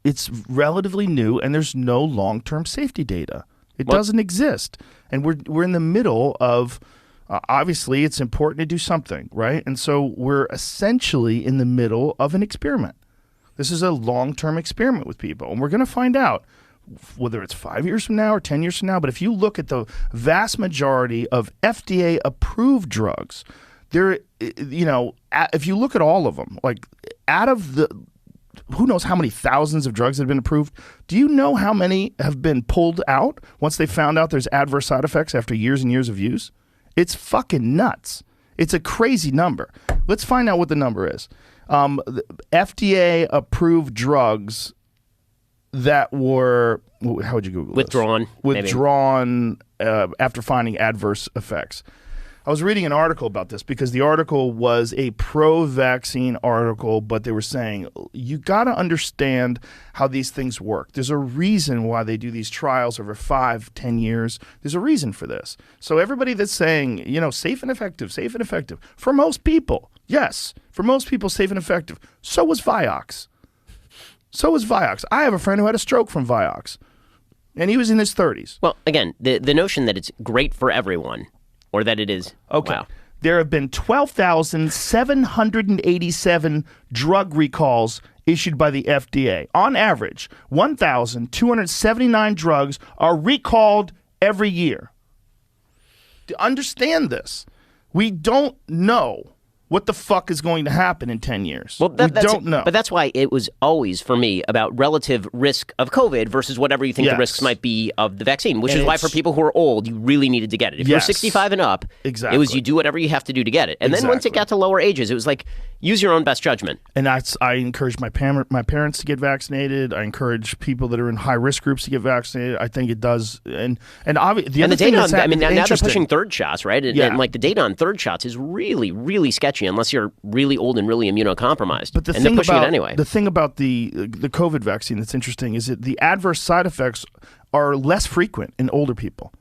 it's relatively new, and there's no long-term safety data. It doesn't exist, and we're in the middle of. Obviously, it's important to do something, right? And so we're essentially in the middle of an experiment. This is a long-term experiment with people, and we're going to find out whether it's 5 years from now or 10 years from now. But if you look at the vast majority of FDA-approved drugs, if you look at all of them, like out of the who knows how many thousands of drugs that have been approved, do you know how many have been pulled out once they found out there's adverse side effects after years and years of use? It's fucking nuts. It's a crazy number. Let's find out what the number is. FDA-approved drugs that were, how would you Google this? Withdrawn after finding adverse effects. I was reading an article about this because the article was a pro-vaccine article, but they were saying, you got to understand how these things work. There's a reason why they do these trials over 5-10 years. There's a reason for this. So everybody that's saying, safe and effective, for most people, yes, for most people, safe and effective. So was Vioxx. I have a friend who had a stroke from Vioxx, and he was in his 30s. Well, again, the notion that it's great for everyone, or that it is. Okay. Wow. There have been 12,787 drug recalls issued by the FDA. On average, 1,279 drugs are recalled every year. To understand this, we don't know what the fuck is going to happen in 10 years. Well, we don't know. But that's why it was always, for me, about relative risk of COVID versus whatever you think the risks might be of the vaccine, which is why for people who are old, you really needed to get it. If you're 65 and up, it was you do whatever you have to do to get it. And then once it got to lower ages, it was like, use your own best judgment. And I encourage my parents to get vaccinated. I encourage people that are in high-risk groups to get vaccinated. I think it does. And the data on, now they're pushing third shots, right? And like the data on third shots is really, really sketchy unless you're really old and really immunocompromised. But they're pushing it anyway. The thing about the COVID vaccine that's interesting is that the adverse side effects are less frequent in older people.